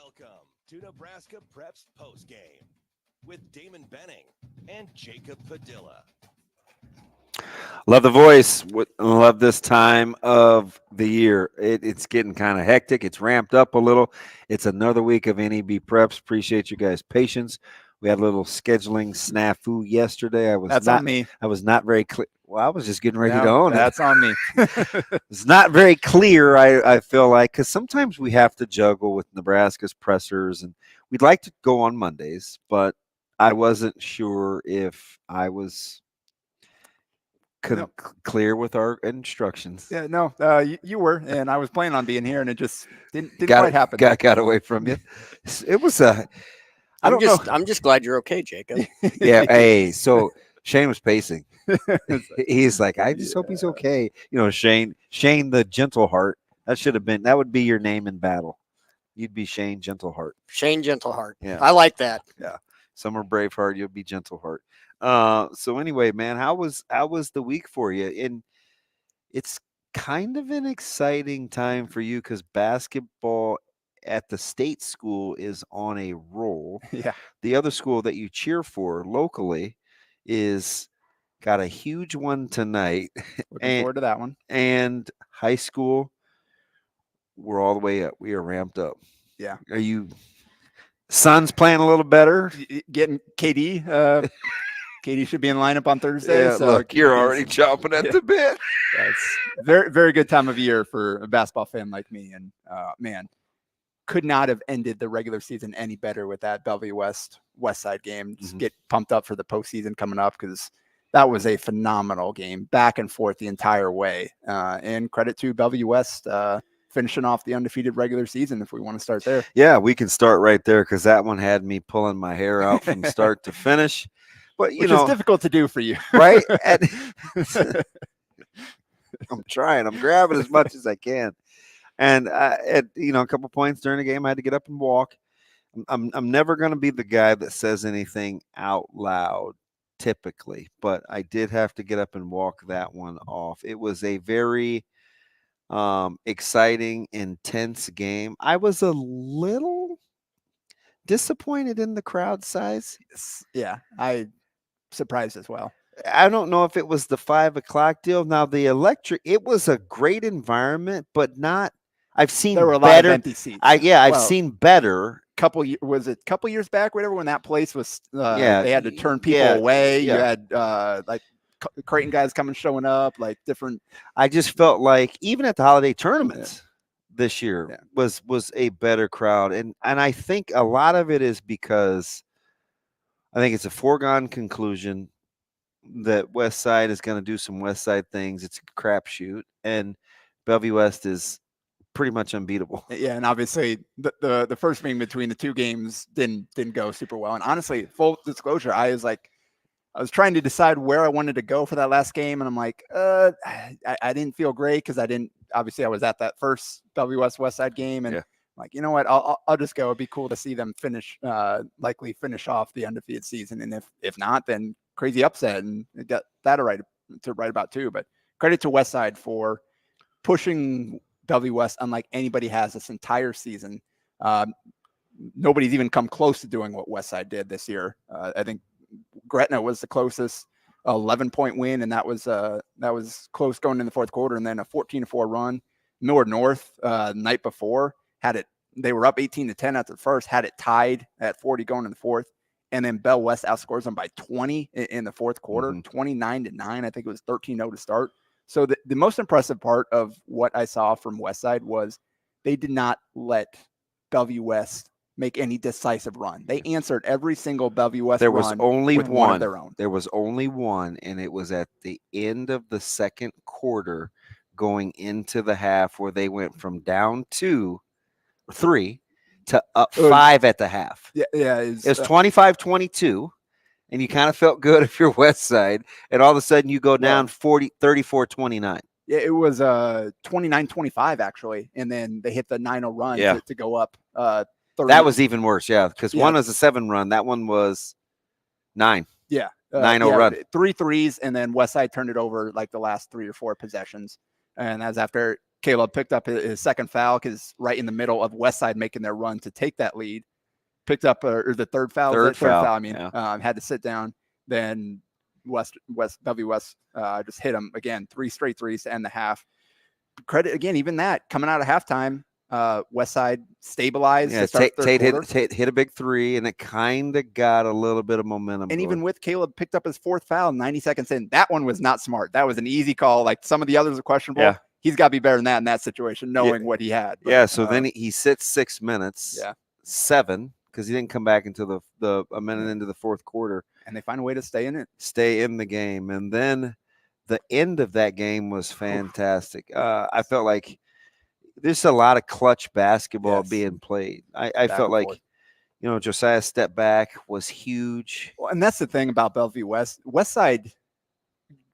Welcome to Nebraska Preps Postgame with Damon Benning and Jacob Padilla. Love the voice. Love this time of the year. It's getting kind of hectic. It's ramped up a little. It's another week of NEB Preps. Appreciate you guys' patience. We had a little scheduling snafu yesterday. On me. I was not very clear. Well, I was just getting ready to own That's on me. It's not very clear, I feel like, because sometimes we have to juggle with Nebraska's pressers, and we'd like to go on Mondays, but I wasn't sure if I was clear with our instructions. Yeah, no, you were, and I was planning on being here, and it just didn't quite happen. Got away from you. It was I'm just glad you're okay, Jacob. Yeah. Hey, so Shane was pacing. He's like, I just hope he's okay. You know, Shane, the gentle heart. That would be your name in battle. You'd be Shane Gentleheart. Shane Gentleheart. Yeah. I like that. Yeah. Summer Braveheart, you'll be Gentleheart. So anyway, man, how was the week for you? And it's kind of an exciting time for you because basketball at the state school is on a roll. Yeah. The other school that you cheer for locally is got a huge one tonight. Looking forward to that one. And high school, we're all the way up. We are ramped up. Yeah. Are you Suns playing a little better? Getting KD. KD should be in lineup on Thursday. Yeah, so look, you're already chomping at the bit. That's very, very good time of year for a basketball fan like me. And man, could not have ended the regular season any better with that Bellevue West Side game. Just get pumped up for the postseason coming up because that was a phenomenal game, back and forth the entire way. And credit to Bellevue West finishing off the undefeated regular season if we want to start there. Yeah, we can start right there because that one had me pulling my hair out from start to finish. But Which is difficult to do for you, right? I'm trying. I'm grabbing as much as I can. And at a couple points during the game, I had to get up and walk. I'm never going to be the guy that says anything out loud typically, but I did have to get up and walk that one off. It was a very exciting, intense game. I was a little disappointed in the crowd size. Yeah, I surprised as well. I don't know if it was the 5 o'clock deal. Now it was a great environment, but not. I've seen there were a better. lot of empty seats. I've seen better. Couple years back, whatever, when that place was. They had to turn people away. Yeah. You had like Creighton guys showing up, like different. I just felt like even at the holiday tournaments this year was a better crowd, and I think a lot of it is because I think it's a foregone conclusion that West Side is going to do some West Side things. It's a crapshoot, and Bellevue West is pretty much unbeatable. Yeah, and obviously the first meeting between the two games didn't go super well. And honestly, full disclosure, I was trying to decide where I wanted to go for that last game, and I'm like, I didn't feel great because I was at that first Bellevue West Side game, and I'm like, you know what, I'll just go. It'd be cool to see them likely finish off the undefeated season, and if not, then crazy upset, and got that to write about too. But credit to West Side for pushing Bellevue West unlike anybody has this entire season. Nobody's even come close to doing what West Side did this year. I think Gretna was the closest 11-point win, and that was close going in the fourth quarter, and then a 14-4 run. Millard North the night before they were up 18-10 after the first, had it tied at 40 going in the fourth, and then Bell West outscores them by 20 in the fourth quarter, 29-9. I think it was 13-0 to start. So the most impressive part of what I saw from West Side was they did not let Bellevue West make any decisive run. They answered every single Bellevue West run. There was only one of their own. There was only one, and it was at the end of the second quarter going into the half where they went from down 3 to up 5 at the half. Yeah. It was 25-22. And you kind of felt good if you're West Side, and all of a sudden you go down 34-29. Yeah, it was 29-25 actually, and then they hit the 9-0 run to go up 30. That was even worse, because one was a 7 run. That one was 9. Yeah. 9-0 run. 3 threes, and then West Side turned it over like the last 3 or 4 possessions. And that was after Caleb picked up his second foul because right in the middle of Westside making their run to take that lead. Picked up or the third foul. Third foul. I mean, had to sit down. Then W West just hit him again. 3 straight threes to end the half. Credit again, even that coming out of halftime. Westside stabilized. Yeah, Tate hit a big 3, and it kind of got a little bit of momentum. And even with Caleb picked up his 4th foul 90 seconds in, that one was not smart. That was an easy call. Like some of the others are questionable. Yeah. He's got to be better than that in that situation, knowing what he had. But, so then he sits 6 minutes. Yeah. 7. Because he didn't come back until a minute into the fourth quarter. And they find a way to stay in Well, and that's the thing about Bellevue West. Westside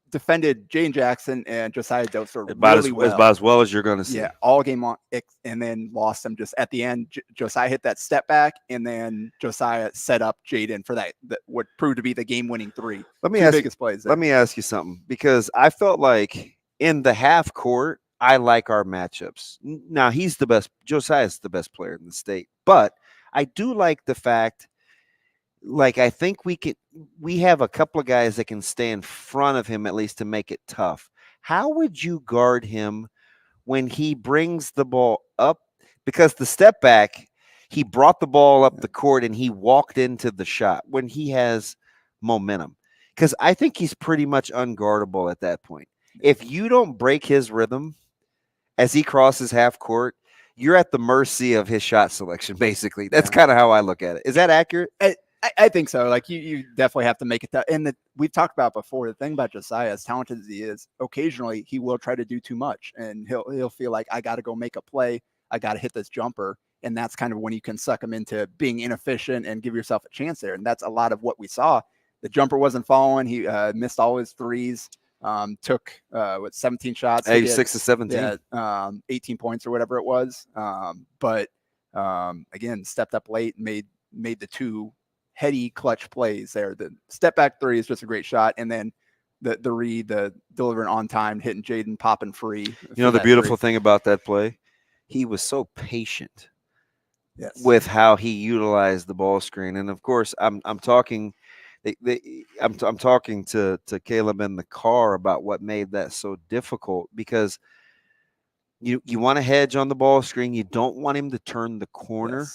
defended Jane Jackson and Josiah Doster about as well as you're going to see. Yeah, all game long, and then lost them just at the end. Josiah hit that step back, and then Josiah set up Jaden for that what proved to be the game-winning 3. Let me ask you something, because I felt like in the half court, I like our matchups. Now, Josiah's the best player in the state, but I do like the fact, like, I think we have a couple of guys that can stay in front of him at least to make it tough. How would you guard him when he brings the ball up? Because the step back, he brought the ball up the court and he walked into the shot when he has momentum. Because I think he's pretty much unguardable at that point. If you don't break his rhythm as he crosses half court, you're at the mercy of his shot selection, basically. That's kind of how I look at it. Is that accurate? I think so. Like you definitely have to make it tough. And we've talked about before, the thing about Josiah, as talented as he is, occasionally he will try to do too much, and he'll feel like, I got to go make a play. I got to hit this jumper. And that's kind of when you can suck him into being inefficient and give yourself a chance there. And that's a lot of what we saw. The jumper wasn't falling. He missed all his threes. Took 17 shots. 6 to 17. 18 points or whatever it was. But again, stepped up late, made the 2 heady clutch plays there. The step back 3 is just a great shot, and then the delivering on time, hitting Jaden, popping free. The beautiful thing about that play, he was so patient with how he utilized the ball screen. And of course, I'm talking to Caleb in the car about what made that so difficult, because you want to hedge on the ball screen. You don't want him to turn the corner,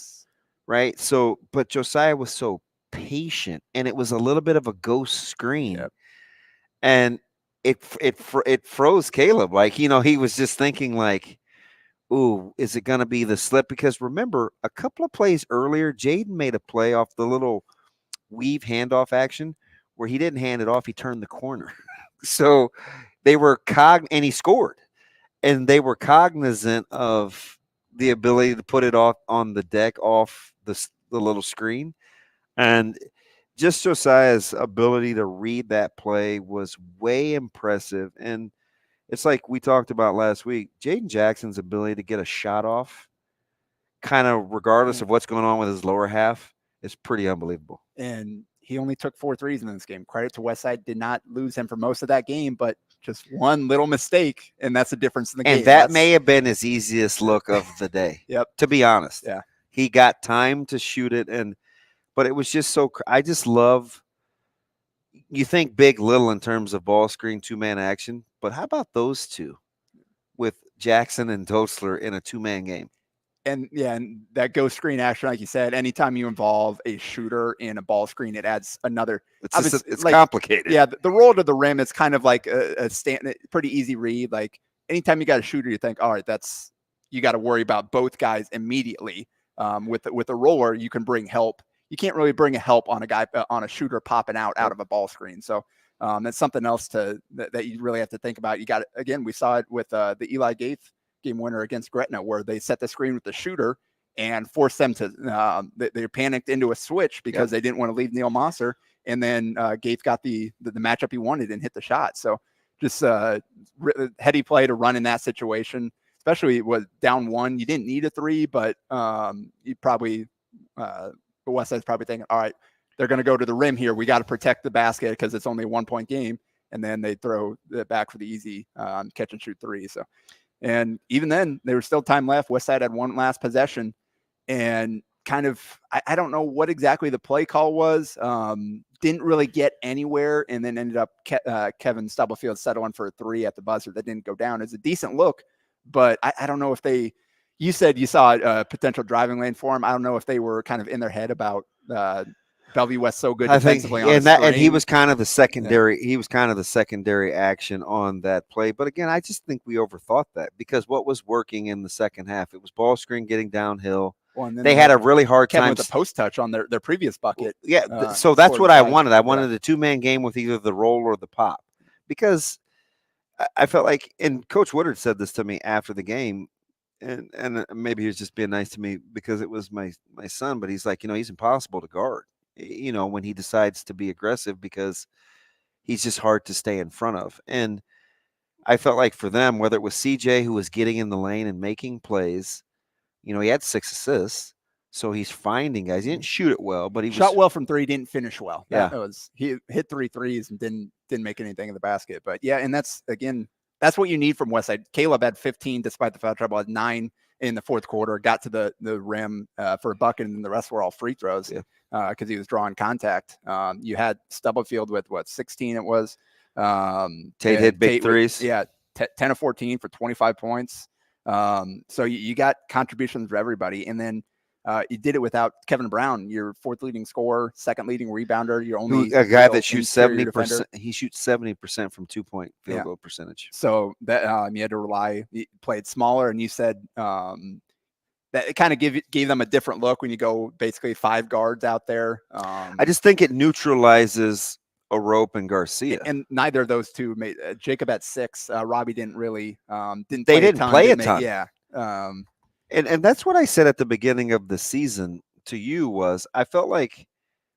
right? So, but Josiah was so patient, and it was a little bit of a ghost screen, and it froze Caleb. Like, he was just thinking like, ooh, is it going to be the slip? Because remember, a couple of plays earlier, Jaden made a play off the little weave handoff action where he didn't hand it off. He turned the corner. So they were and he scored, and they were cognizant of the ability to put it off on the deck, off the little screen. And just Josiah's ability to read that play was way impressive. And it's like we talked about last week, Jaden Jackson's ability to get a shot off, kind of regardless of what's going on with his lower half, is pretty unbelievable. And he only took 4 threes in this game. Credit to Westside, did not lose him for most of that game, but just one little mistake, and that's the difference in the game. And that may have been his easiest look of the day. To be honest. Yeah. He got time to shoot it, but it was just so – I just love – you think big, little in terms of ball screen, 2-man action, but how about those two with Jackson and Dotzler in a 2-man game? And that ghost screen action, like you said, anytime you involve a shooter in a ball screen, it adds another. It's like, complicated. Yeah, the roll to the rim is kind of like a pretty easy read. Like anytime you got a shooter, you think, all right, you got to worry about both guys immediately. With a roller, you can bring help. You can't really bring a help on a shooter popping out of a ball screen. So that's something else that you really have to think about. You got it again. We saw it with the Eli Gates game winner against Gretna, where they set the screen with the shooter and forced them to they panicked into a switch because they didn't want to leave Neil Mosser, and then Gates got the matchup he wanted and hit the shot. So just heady play to run in that situation, especially with down 1. You didn't need a 3, but you probably Westside's probably thinking, all right, they're going to go to the rim here, we got to protect the basket because it's only a 1-point game, and then they throw it back for the easy catch and shoot 3. So And even then, there was still time left. Westside had one last possession, and kind of, I don't know what exactly the play call was. Didn't really get anywhere, and then ended up Kevin Stubblefield settling for a 3 at the buzzer that didn't go down. It's a decent look, but I don't know if they. You said you saw a potential driving lane for him. I don't know if they were kind of in their head about Bellevue West so good defensively. And he was kind of the secondary. Yeah. He was kind of the secondary action on that play. But again, I just think we overthought that because what was working in the second half? It was ball screen getting downhill. Well, they had a really hard time with the post touch on their previous bucket. Yeah, so that's what I wanted. I wanted a 2-man game with either the roll or the pop, because I felt like, and Coach Woodard said this to me after the game. And maybe he was just being nice to me because it was my son, but he's like, he's impossible to guard, when he decides to be aggressive, because he's just hard to stay in front of. And I felt like for them, whether it was CJ who was getting in the lane and making plays, he had 6 assists. So he's finding guys. He didn't shoot it well, but he shot well from 3, didn't finish well. Yeah. He hit 3 threes and didn't make anything in the basket. But yeah, and that's what you need from Westside. Caleb had 15 despite the foul trouble, had 9 in the fourth quarter, got to the rim for a bucket, and then the rest were all free throws because he was drawing contact. You had Stubblefield with 16 it was. Tate hit big threes. 10 of 14 for 25 points. So you got contributions for everybody. And then you did it without Kevin Brown, your 4th leading scorer, 2nd leading rebounder. You're only a guy that shoots 70%. He shoots 70% from 2-point field goal percentage. So that you had to rely. You played smaller, and you said that it kind of gave them a different look when you go basically 5 guards out there. I just think it neutralizes Arope and Garcia, and neither of those two made. Jacob at 6. Robbie didn't really didn't play a ton. Yeah. And that's what I said at the beginning of the season to you was I felt like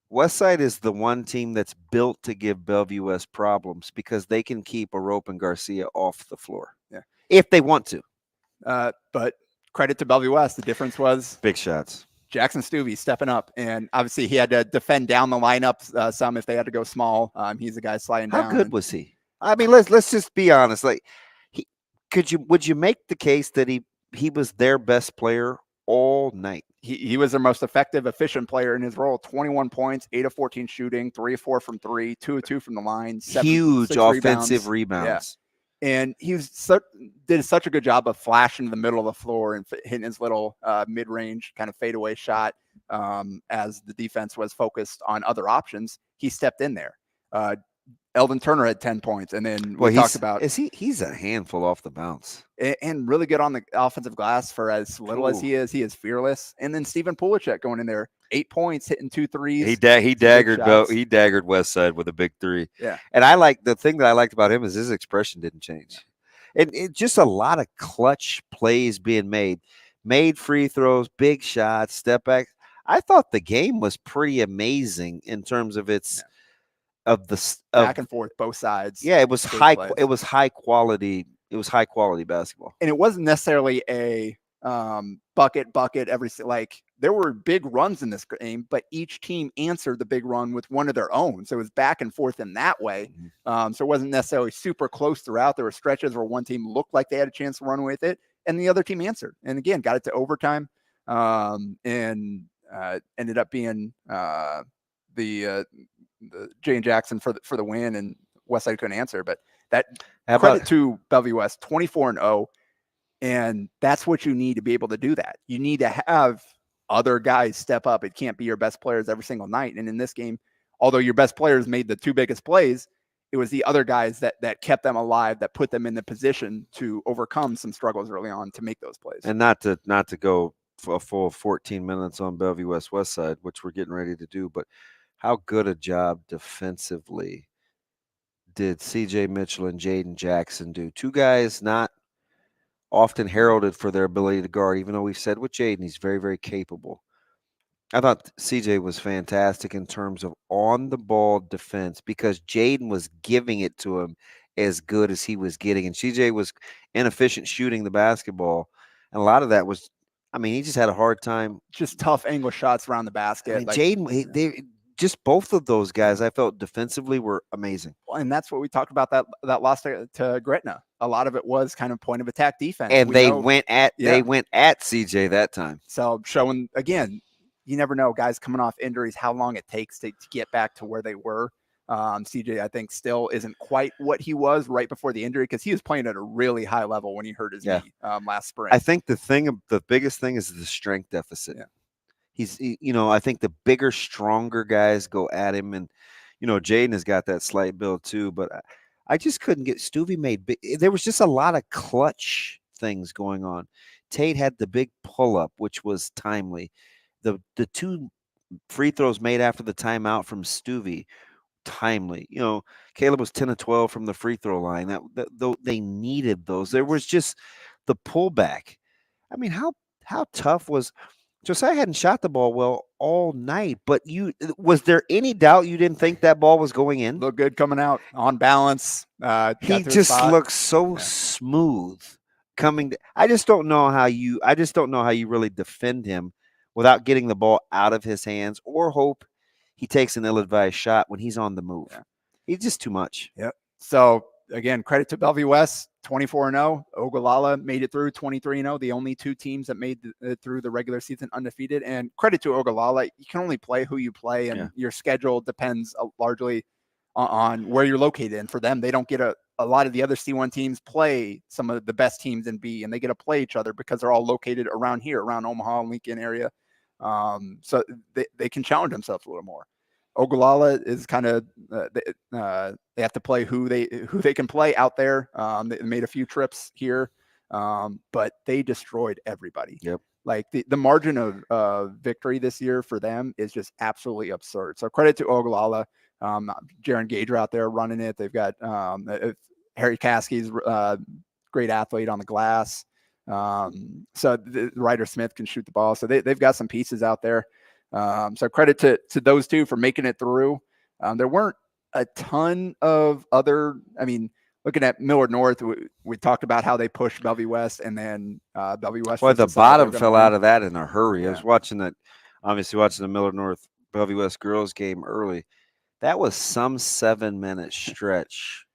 Westside is the one team that's built to give Bellevue West problems because they can keep Arope and Garcia off the floor. Yeah, if they want to. But credit to Bellevue West. The difference was big shots. Jackson Stuvey stepping up, and obviously he had to defend down the lineup some if they had to go small. He's the guy sliding down. How good was he? I mean, let's just be honest. Like, would you make the case that he was their best player all night? He was their most effective, efficient player in his role. 21 points, 8 of 14 shooting, 3 of 4 from 3, 2 of 2 from the line. Huge offensive rebounds. Yeah. And he did such a good job of flashing the middle of the floor and hitting his little mid-range kind of fadeaway shot as the defense was focused on other options. He stepped in there. Eldon Turner had 10 points, and then we talked about he's a handful off the bounce and really good on the offensive glass for as little as he is. He is fearless. And then Stephen Pulisic going in there, 8 points, hitting 2 threes. He daggered Westside with a big 3. Yeah, and the thing that I liked about him is his expression didn't change, and it just a lot of clutch plays being made free throws, big shots, step back. I thought the game was pretty amazing in terms of its. Yeah. Back and forth, both sides. Yeah, it was high. Plays. It was high quality. It was high quality basketball, and it wasn't necessarily a bucket every there were big runs in this game, but each team answered the big run with one of their own. So it was back and forth in that way. So it wasn't necessarily super close throughout. There were stretches where one team looked like they had a chance to run with it, and the other team answered. And again, got it to overtime, and ended up being the Jane Jackson for the win, and Westside couldn't answer. But that credit to Bellevue West, 24-0, and that's what you need to be able to do that. You need to have other guys step up. It can't be your best players every single night. And in this game, although your best players made the 2 biggest plays, it was the other guys that kept them alive, that put them in the position to overcome some struggles early on to make those plays. And not to go for a full 14 minutes on Bellevue Westside, which we're getting ready to do, but how good a job defensively did CJ Mitchell and Jaden Jackson do? 2 guys not often heralded for their ability to guard, even though we've said with Jaden, he's very, very capable. I thought CJ was fantastic in terms of on-the-ball defense because Jaden was giving it to him as good as he was getting. And CJ was inefficient shooting the basketball. And a lot of that was, he just had a hard time. Just tough angle shots around the basket. Jaden, just both of those guys, I felt defensively were amazing. Well, and that's what we talked about that loss to Gretna. A lot of it was kind of point of attack defense. And they went at CJ that time. So showing again, you never know, guys coming off injuries, how long it takes to get back to where they were. CJ, I think, still isn't quite what he was right before the injury because he was playing at a really high level when he hurt his knee last spring. I think the biggest thing is the strength deficit. Yeah. I think the bigger, stronger guys go at him, and Jaden has got that slight build too. But I just couldn't get Stuvie made big. There was just a lot of clutch things going on. Tate had the big pull up, which was timely. The 2 free throws made after the timeout from Stuvie. Timely. Caleb was 10 of 12 from the free throw line. That they needed those. There was just the pullback. I mean, how tough was Josiah? Hadn't shot the ball well all night, but was there any doubt you didn't think that ball was going in? Looked good coming out on balance. He just looks so smooth coming. I just don't know how you really defend him without getting the ball out of his hands or hope he takes an ill-advised shot when he's on the move. Yeah. He's just too much. Yep. So, again, credit to Bellevue West, 24-0. Ogallala made it through 23-0, the only 2 teams that made it through the regular season undefeated. And credit to Ogallala. You can only play who you play, and your schedule depends largely on where you're located. And for them, they don't get a lot of the other C1 teams play some of the best teams in B, and they get to play each other because they're all located around here, around Omaha, Lincoln area. So they can challenge themselves a little more. Ogallala is kind of they have to play who they can play out there. They made a few trips here, but they destroyed everybody. Yep. Like the margin of victory this year for them is just absolutely absurd. So credit to Ogallala. Jaron Gager out there running it. They've got Harry Caskey's great athlete on the glass. So Ryder Smith can shoot the ball. So they've got some pieces out there. So credit to those 2 for making it through. There weren't a ton of other, looking at Millard North, we talked about how they pushed Bellevue West, and then Bellevue West. Well, the bottom fell out of that in a hurry. I was watching the Millard North Bellevue West girls game early. That was some 7-minute stretch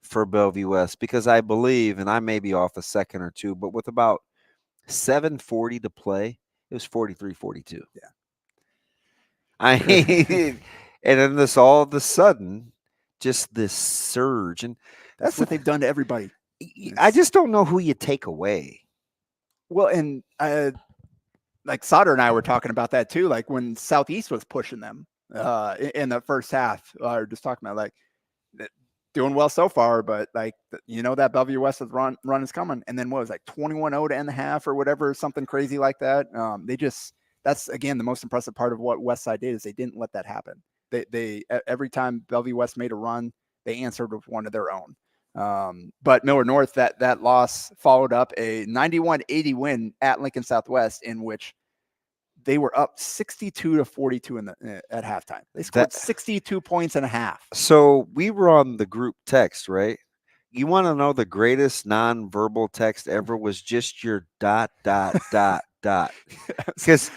for Bellevue West because I believe, and I may be off a second or 2, but with about 7:40 to play, it was 43-42. Yeah. And then this all of a sudden, just this surge, and that's what they've done to everybody. I just don't know who you take away. Well, and like Sauter and I were talking about that too. Like when Southeast was pushing them in the first half, or just talking about like doing well so far, but like that Bellevue West run is coming, and then what was like 21-0 to end the half or whatever, something crazy like that. That's again the most impressive part of what Westside did is they didn't let that happen. They every time Bellevue West made a run, they answered with one of their own. But Millard North, that loss followed up a 91-80 win at Lincoln Southwest, in which they were up 62-42 at halftime. They scored 62 points and a half. So we were on the group text, right? You want to know the greatest nonverbal text ever was just your ... Because,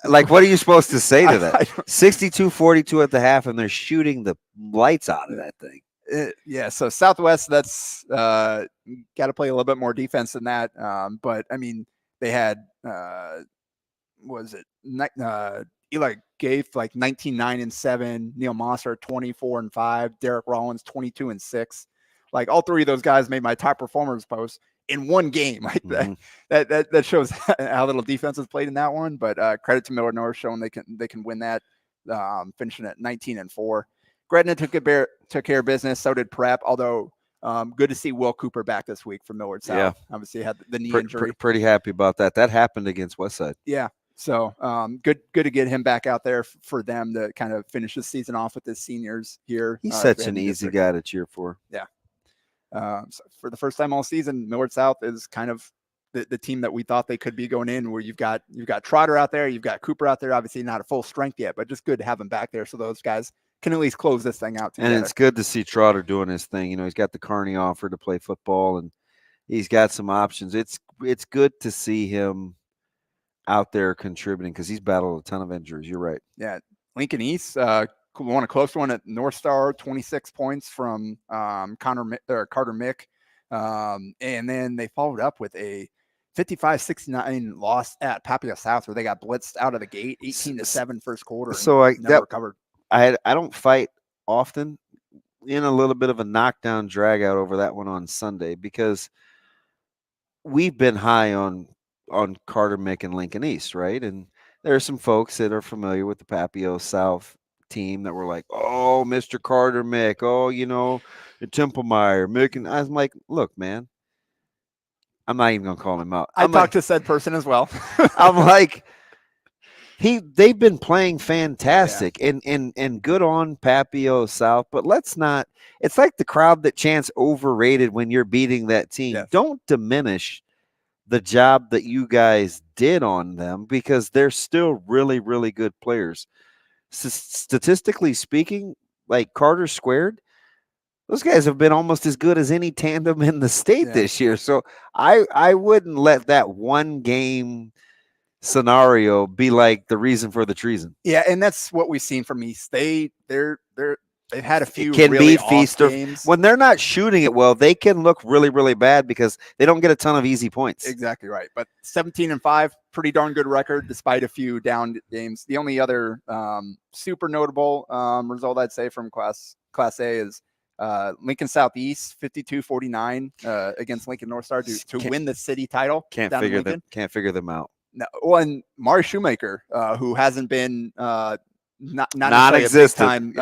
like, what are you supposed to say to that? 62-42 at the half, and they're shooting the lights out of that thing. Yeah, so Southwest, that's got to play a little bit more defense than that. But, they had, Eli Gaith, like 19-9-7, Neil Mosser, 24-5, Derek Rollins, 22-6. Like, all 3 of those guys made my top performers post in one game. Like that shows how little defense is played in that one. But credit to Millard North showing they can win that, finishing at 19-4. Gretna took care of business. So did Prep. Although good to see Will Cooper back this week for Millard South. Yeah. Obviously had the knee injury. Pretty happy about that. That happened against Westside. Yeah. So good to get him back out there for them to kind of finish the season off with his seniors here. He's such an easy guy to cheer for. Yeah. So for the first time all season, Millard South is kind of the team that we thought they could be going in, where you've got Trotter out there, you've got Cooper out there, obviously not at full strength yet, but just good to have him back there so those guys can at least close this thing out together. And it's good to see Trotter doing his thing. He's got the Kearney offer to play football, and he's got some options. It's good to see him out there contributing because he's battled a ton of injuries. You're right. Yeah. Lincoln East, won a close one at North Star, 26 points from Carter Mick. And then they followed up with a 55-69 loss at Padilla South, where they got blitzed out of the gate, 18-7 first quarter. So never recovered. I don't fight often, in a little bit of a knockdown drag out over that one on Sunday, because we've been high on Carter Mick and Lincoln East, right? And there are some folks that are familiar with the Papio South team that were like, oh, Mr. Carter Mick, oh, Templemeyer, Mick. And I was like, look, man, I'm not even going to call him out. I talked to said person as well. I'm like, they've been playing fantastic and good on Papio South, but let's not. It's like the crowd that chants overrated when you're beating that team. Yes. Don't diminish the job that you guys did on them, because they're still really, really good players. Statistically speaking, like Carter squared, those guys have been almost as good as any tandem in the state this year. So I wouldn't let that one game scenario be like the reason for the treason. Yeah, and that's what we've seen from East. They've had a few can really be feast or games. When they're not shooting it well, they can look really, really bad because they don't get a ton of easy points. Exactly right. But 17-5, pretty darn good record despite a few down games. The only other super notable result I'd say from Class A is Lincoln Southeast 52-49 against Lincoln North Star to win the city title. Can't figure them out. No, well, and Mari Shoemaker, who hasn't been not non-existent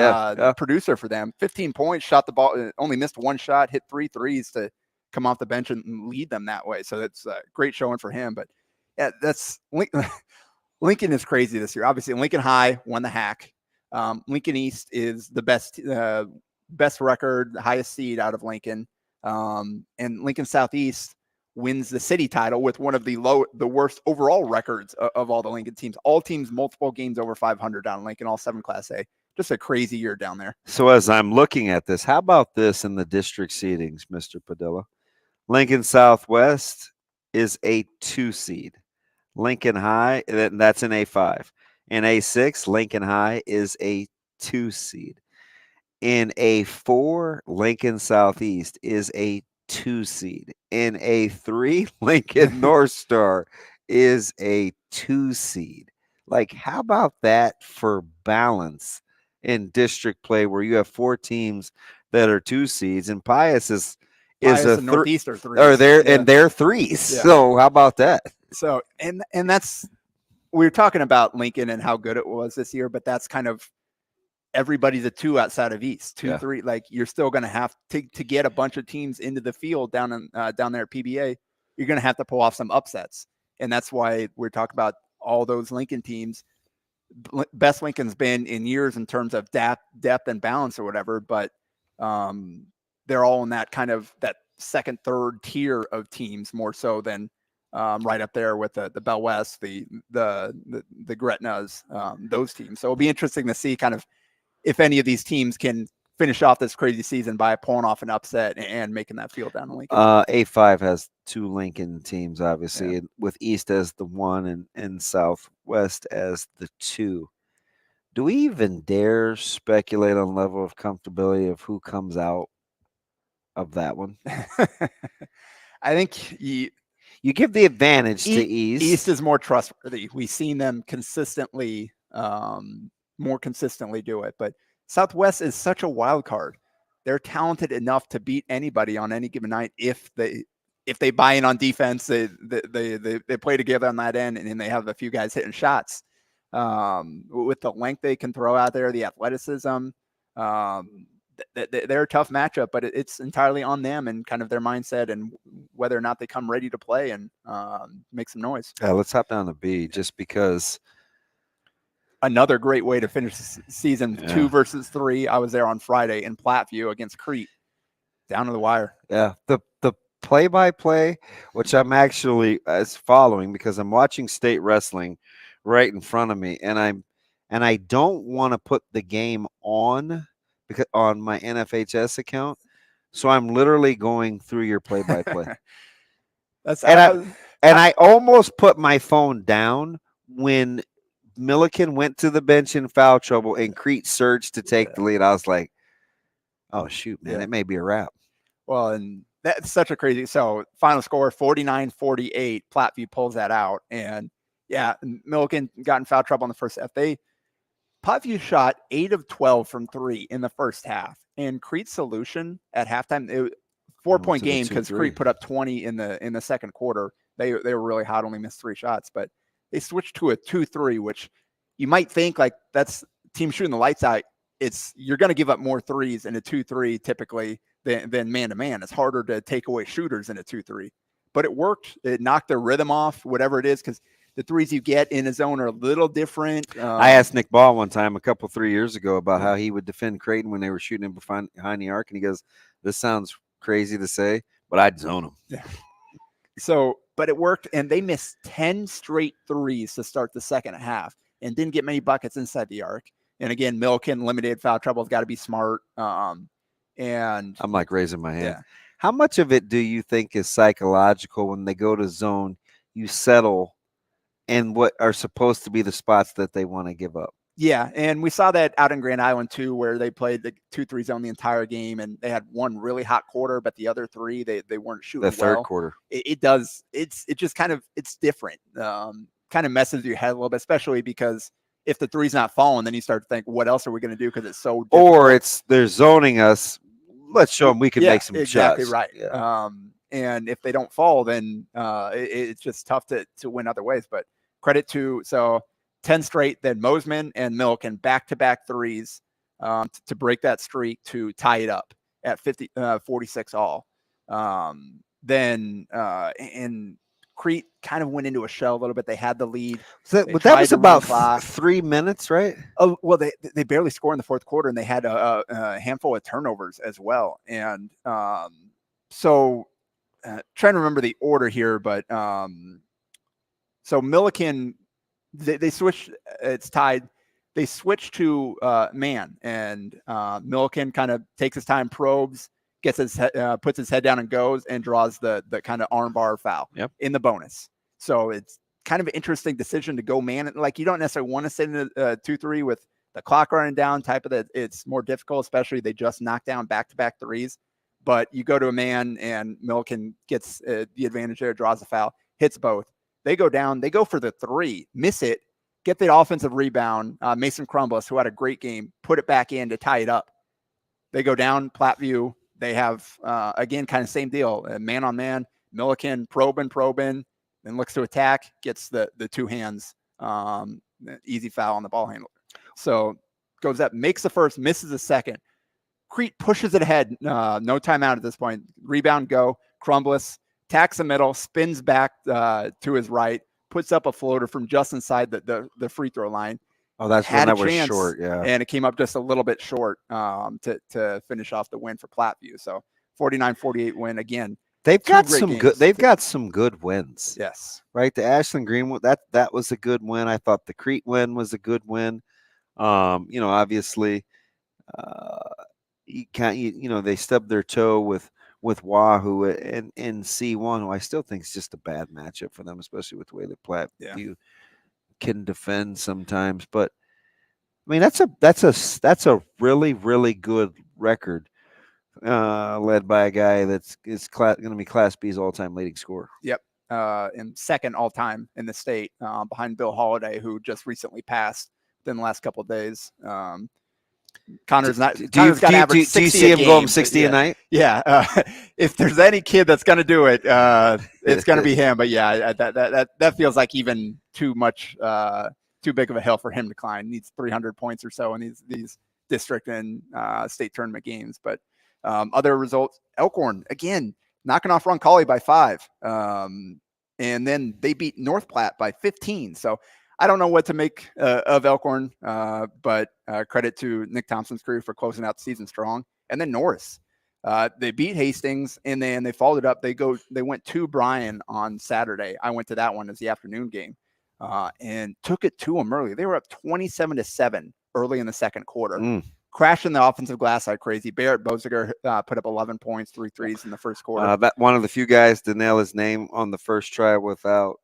producer for them, 15 points, shot the ball, only missed one shot, hit 3 threes to come off the bench and lead them that way. So that's a great showing for him. But yeah, that's Lincoln is crazy this year. Obviously, Lincoln High won the hack. Lincoln East is the best record, highest seed out of Lincoln, and Lincoln Southeast wins the city title with one of the worst overall records of all the Lincoln teams. All teams multiple games over 500 down in Lincoln, all 7 Class A. Just a crazy year down there. So as I'm looking at this, how about this in the district seedings, Mr. Padilla? Lincoln Southwest is a 2 seed. Lincoln High, that's an A5. In A6, Lincoln High is a 2 seed. In A4, Lincoln Southeast is a 2 seed. In A3, Lincoln North Star is a 2 seed. Like, how about that for balance in district play, where you have 4 teams that are 2 seeds, and Pius is a Northeast or 3. Or and they're 3s. Yeah. So how about that? So and that's, we were talking about Lincoln and how good it was this year, but that's kind of everybody's a 2 outside of East, 2, 3. Like, you're still going to have to get a bunch of teams into the field down there at PBA. You're going to have to pull off some upsets, and that's why we're talking about all those Lincoln teams. Best Lincoln's been in years in terms of depth and balance or whatever, but they're all in that kind of that second, third tier of teams, more so than right up there with the Bell West, the Gretnas, those teams. So it'll be interesting to see kind of if any of these teams can finish off this crazy season by pulling off an upset and making that field down in Lincoln. A5 has 2 Lincoln teams, obviously, with East as the 1 and Southwest as the 2. Do we even dare speculate on level of comfortability of who comes out of that one? I think you give the advantage to East. East is more trustworthy. We've seen them consistently, more consistently do it. But Southwest is such a wild card. They're talented enough to beat anybody on any given night if they buy in on defense. They play together on that end, and then they have a few guys hitting shots. With the length they can throw out there, the athleticism, they're a tough matchup, but it's entirely on them and kind of their mindset and whether or not they come ready to play and make some noise. Yeah, let's hop down to B, just because. Another great way to finish the season, 2 versus 3. I was there on Friday in Platteview against Crete, down to the wire. Yeah, the play-by-play, which I'm actually following because I'm watching state wrestling right in front of me, and I don't want to put the game on because on my NFHS account, so I'm literally going through your play-by-play. I almost put my phone down when Milliken went to the bench in foul trouble, and Crete surged to take the lead. I was like, oh, shoot, man, it may be a wrap. Well, and that's such a crazy. So final score 49-48. Platteview pulls that out. And yeah, Milliken got in foul trouble in the first half. Platteview shot 8 of 12 from 3 in the first half. And Crete's solution at halftime, it was a 4-point game because Crete put up 20 in the second quarter. They were really hot, only missed 3 shots, but they switched to a 2-3, which you might think like that's team shooting the lights out. You're going to give up more threes in a 2-3 typically than man-to-man. It's harder to take away shooters in a 2-3. But it worked. It knocked their rhythm off, whatever it is, because the threes you get in a zone are a little different. I asked Nick Ball one time 3 years ago about how he would defend Creighton when they were shooting him behind the arc, and he goes, this sounds crazy to say, but I'd zone them. Yeah. So, but it worked, and they missed 10 straight threes to start the second half and didn't get many buckets inside the arc. And again, Milliken, limited foul trouble, has got to be smart. And I'm like raising my hand. Yeah. How much of it do you think is psychological when they go to zone, you settle in what are supposed to be the spots that they want to give up? Yeah, and we saw that out in Grand Island too, where they played the 2-3 zone the entire game, and they had one really hot quarter, but the other 3 they weren't shooting. The third quarter, it just kind of it's different. Kind of messes with your head a little bit, especially because if the 3's not falling, then you start to think, what else are we going to do? Because it's so difficult. Or they're zoning us. Let's show them we can make some exactly shots. Right. Yeah. And if they don't fall, then it's just tough to win other ways. But credit to 10 straight, then Mosman and Milliken back-to-back threes to break that streak to tie it up at 46 all. And Crete kind of went into a shell a little bit. They had the lead. That was about 3 minutes, right? Oh, well, they barely scored in the fourth quarter, and they had a handful of turnovers as well. And trying to remember the order here, but so Milliken, they switched. It's tied. They switched to man, and Milliken kind of takes his time, probes, gets puts his head down and goes and draws the kind of armbar foul in the bonus. So it's kind of an interesting decision to go man. Like you don't necessarily want to sit in a 2-3 with the clock running down type of that. It's more difficult, especially they just knocked down back-to-back threes. But you go to a man and Milliken gets the advantage there, draws the foul, hits both. They go down, they go for the 3, miss it, get the offensive rebound. Mason Crumbless, who had a great game, put it back in to tie it up. They go down, Platteview. They have, again, kind of same deal, man on man. Milliken probing, then looks to attack, gets the 2 hands, easy foul on the ball handler. So goes up, makes the first, misses the second. Crete pushes it ahead, no timeout at this point. Rebound go, Crumbless, tacks the middle, spins back to his right, puts up a floater from just inside the free throw line. Oh, that's when that was short, yeah. And it came up just a little bit short to finish off the win for Platteview. So 49-48 win again. They've got some good. They've got some good wins. Yes, right. The Ashland Greenwood that was a good win. I thought the Crete win was a good win. Obviously, you can't. They stubbed their toe with Wahoo and C1, who I still think is just a bad matchup for them, especially with the way that Platteview can defend sometimes. But I mean, that's a really, really good record, led by a guy that's going to be Class B's all-time leading scorer. Yep, and second all-time in the state, behind Bill Holiday, who just recently passed within the last couple of days. Connor's got average 60 do you see him game, going 60 a night? Yeah. If there's any kid that's going to do it, it's going to be him. But yeah, that feels like even too big of a hill for him to climb. Needs 300 points or so in these district and state tournament games. But other results, Elkhorn again knocking off Roncalli by 5, and then they beat North Platte by 15. So I don't know what to make of Elkhorn, but credit to Nick Thompson's crew for closing out the season strong. And then Norris, they beat Hastings, and then they followed up. They went to Bryan on Saturday. I went to that one as the afternoon game, and took it to them early. They were up 27-7 early in the second quarter. Crashing the offensive glass like crazy. Barrett Boziger put up 11 points, 3 threes in the first quarter. That one of the few guys to nail his name on the first try without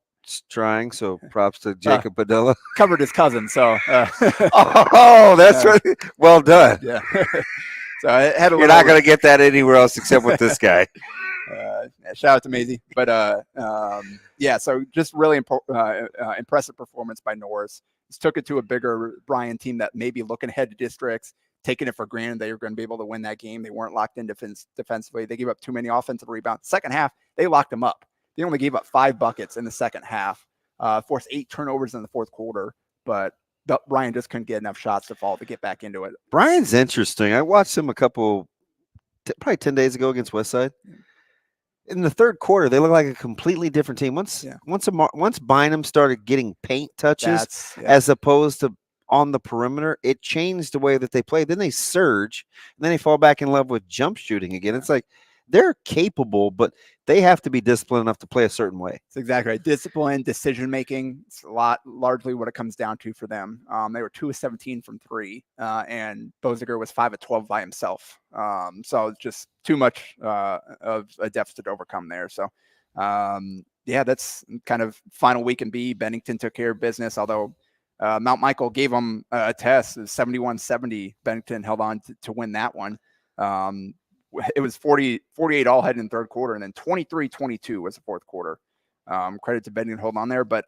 trying, so props to Jacob Padilla. Covered his cousin, so. Oh, that's right. Well done. Yeah. So I had a You're not going to get that anywhere else except with this guy. Shout out to Maisie. But yeah, so just really impressive performance by Norris. Just took it to a bigger Bryan team that may be looking ahead to districts, taking it for granted they were going to be able to win that game. They weren't locked in defensively. They gave up too many offensive rebounds. Second half, they locked them up. They only gave up 5 buckets in the second half, forced 8 turnovers in the fourth quarter, but Bryan just couldn't get enough shots to fall to get back into it. Bryan's interesting. I watched him probably 10 days ago against Westside. In the third quarter, they look like a completely different team. Once Bynum started getting paint touches as opposed to on the perimeter, it changed the way that they play. Then they surge, and then they fall back in love with jump shooting again. It's like they're capable, but they have to be disciplined enough to play a certain way. That's exactly right. Discipline, decision making. It's largely what it comes down to for them. They were 2 of 17 from 3, and Boziger was 5 of 12 by himself. So it's just too much of a deficit to overcome there. So yeah, that's kind of final week in B. Bennington took care of business, although Mount Michael gave them a test. 71-70. Bennington held on to win that one. It was 48 all heading in the third quarter, and then 23-22 was the fourth quarter. Credit to Bennington holding on there. But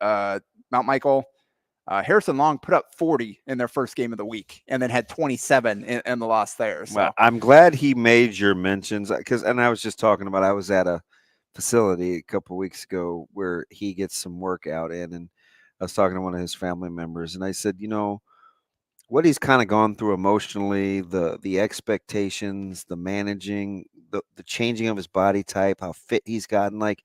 Mount Michael, Harrison Long put up 40 in their first game of the week and then had 27 in the loss there. So well, I'm glad he made your mentions and I was just talking about, I was at a facility a couple of weeks ago where he gets some workout in, and I was talking to one of his family members, and I said, what he's kind of gone through emotionally, the expectations, the managing, the changing of his body type, how fit he's gotten. Like,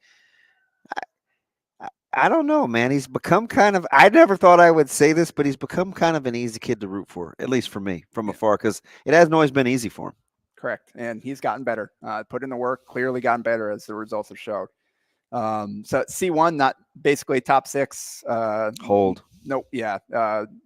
I don't know, man. He's become kind of, I never thought I would say this, but he's become kind of an easy kid to root for, at least for me, from afar, because it hasn't always been easy for him. Correct. And he's gotten better, put in the work, clearly gotten better as the results have showed. So C1, not basically top 6. Hold. Nope. Yeah.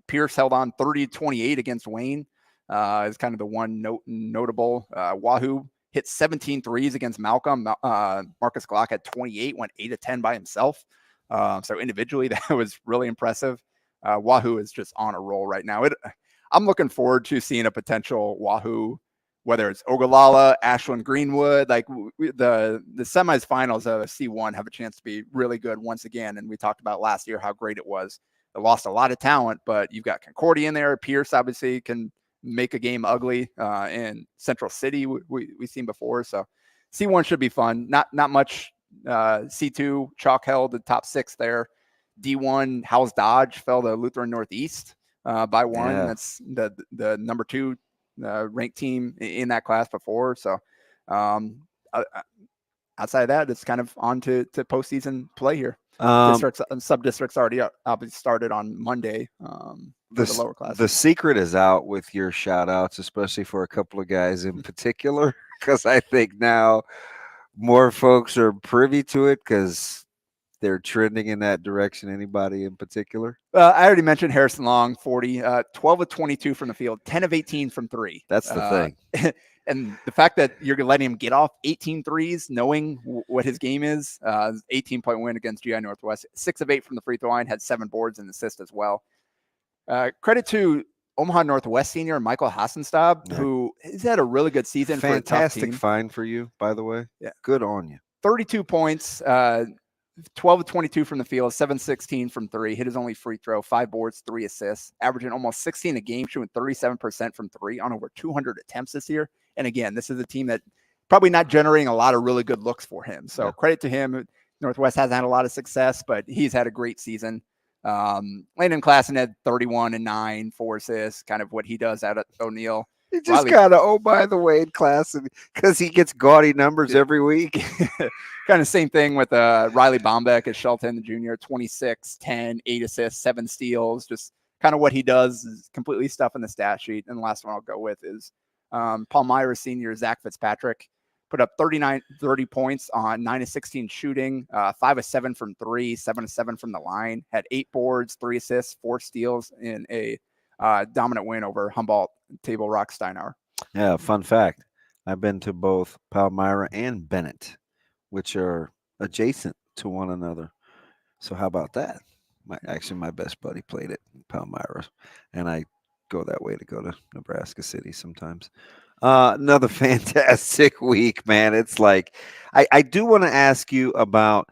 Pierce held on 30-28 against Wayne. Is kind of the one notable. Wahoo hit 17 threes against Malcolm. Marcus Glock had 28, went 8 of 10 by himself. So individually, that was really impressive. Wahoo is just on a roll right now. I'm looking forward to seeing a potential Wahoo, whether it's Ogallala, Ashland, Greenwood. Like the semifinals of C1 have a chance to be really good once again. And we talked about last year how great it was. They lost a lot of talent, but you've got Concordia in there. Pierce obviously can make a game ugly. And Central City we've seen before. So C1 should be fun. Not much. C2 chalk held the top 6 there. D1 Howes Dodge fell to Lutheran Northeast by 1. Yeah. That's the number 2 ranked team in that class before. So outside of that, it's kind of on to postseason play here. Sub-districts already obviously started on Monday for the lower class. The secret is out with your shout-outs, especially for a couple of guys in particular, because I think now more folks are privy to it because they're trending in that direction. Anybody in particular? I already mentioned Harrison Long, 40, 12 of 22 from the field, 10 of 18 from 3. That's the thing. And the fact that you're letting him get off 18 threes, knowing what his game is, 18-point win against GI Northwest, 6 of 8 from the free throw line, had 7 boards and assists as well. Credit to Omaha Northwest senior Michael Hassenstab, who has had a really good season. Fantastic find for you, by the way. Yeah. Good on you. 32 points, 12 of 22 from the field, 7-16 from 3, hit his only free throw, 5 boards, 3 assists, averaging almost 16 a game, shooting 37% from 3 on over 200 attempts this year. And again, this is a team that probably not generating a lot of really good looks for him. So credit to him. Northwest hasn't had a lot of success, but he's had a great season. Landon Klassen had 31 and 9, 4 assists, kind of what he does out at O'Neill. He just got to, by the way, in Klassen, because he gets gaudy numbers every week. Kind of same thing with Riley Bombeck at Shelton Jr., 26, 10, 8 assists, 7 steals. Just kind of what he does is completely stuff in the stat sheet. And the last one I'll go with is Palmyra senior Zach Fitzpatrick. Put up 30 points on 9 of 16 shooting, 5 of 7 from 3, 7 of 7 from the line, had 8 boards, 3 assists, 4 steals in a dominant win over Humboldt Table Rock Steinauer. Yeah, fun fact. I've been to both Palmyra and Bennett, which are adjacent to one another. So how about that? My best buddy played at Palmyra, and I go that way to go to Nebraska City sometimes. Another fantastic week, man. It's like I do want to ask you about,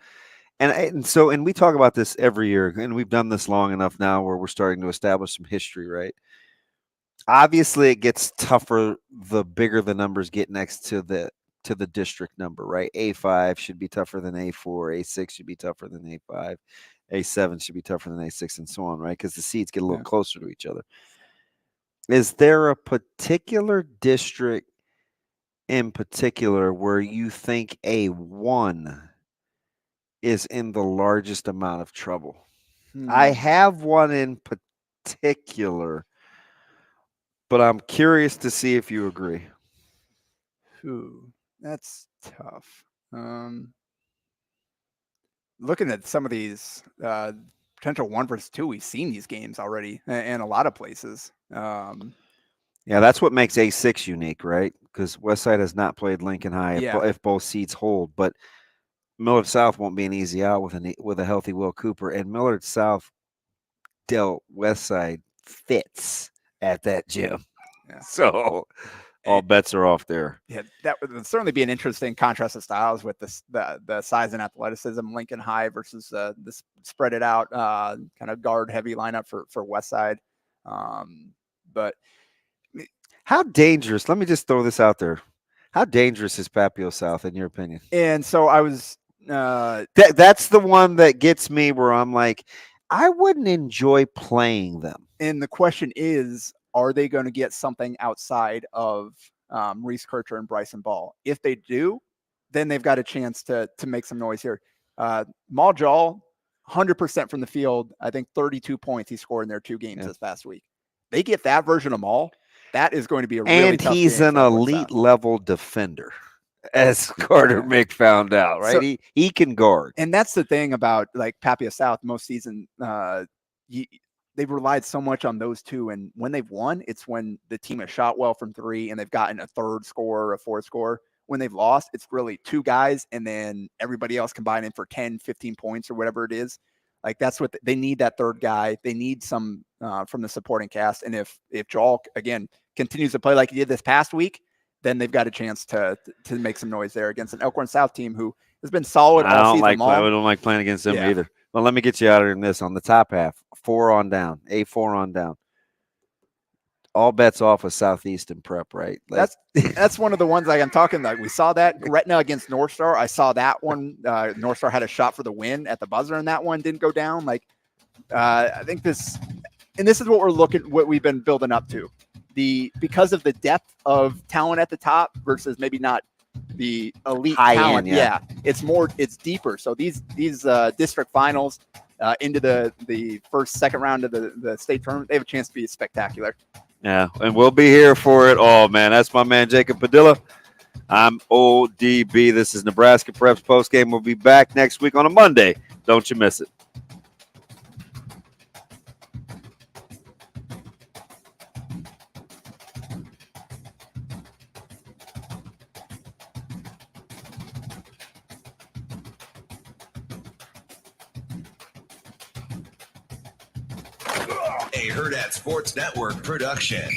and we talk about this every year, and we've done this long enough now where we're starting to establish some history, right? Obviously, it gets tougher the bigger the numbers get next to the district number, right? A5 should be tougher than A4, A6 should be tougher than A5, A7 should be tougher than A6, and so on, right? Because the seeds get a little closer to each other. Is there a particular district in particular where you think A1 is in the largest amount of trouble? I have one in particular, but I'm curious to see if you agree. Ooh, that's tough. Looking at some of these potential 1 versus 2, we've seen these games already in a lot of places. Yeah, that's what makes A6 unique, right? Because Westside has not played Lincoln High if both seeds hold, but Millard South won't be an easy out with a healthy Will Cooper, and Millard South dealt Westside fits at that gym. Yeah. So all bets are off there. Yeah, that would certainly be an interesting contrast of styles with the size and athleticism. Lincoln High versus this spread it out kind of guard heavy lineup for Westside. But how dangerous? Let me just throw this out there. How dangerous is Papio South in your opinion? And so I was. That's the one that gets me where I'm like, I wouldn't enjoy playing them. And the question is, are they going to get something outside of Reese Kircher and Bryson Ball? If they do, then they've got a chance to make some noise here. Maul Jall, 100% from the field. I think 32 points he scored in their 2 games this past week. They get that version of Maul. That is going to be a really tough game. And he's an elite level defender, as Carter Mick found out, right? So, he can guard. And that's the thing about like Papio South most season. They've relied so much on those 2. And when they've won, it's when the team has shot well from 3 and they've gotten a 3rd score, a 4th score. When they've lost, it's really 2 guys and then everybody else combining for 10, 15 points or whatever it is. Like that's what they need, that 3rd guy. They need some from the supporting cast. And if Joel, again, continues to play like he did this past week, then they've got a chance to make some noise there against an Elkhorn South team who has been solid all season long. I don't like playing against them either. Well, let me get you out of this on the top half. 4 on down, A4 on down. All bets off with Southeastern Prep, right? Like, that's one of the ones like I'm talking like we saw that Gretna against North Star. I saw that one. North Star had a shot for the win at the buzzer, and that one didn't go down. Like I think this is what we've been building up to. Because of the depth of talent at the top versus maybe not the elite high talent. End, it's deeper. So these district finals into the first, second round of the state tournament, they have a chance to be spectacular. Yeah, and we'll be here for it all, man. That's my man, Jacob Padilla. I'm ODB. This is Nebraska Preps Postgame. We'll be back next week on a Monday. Don't you miss it. A Hurrdat Sports Network production.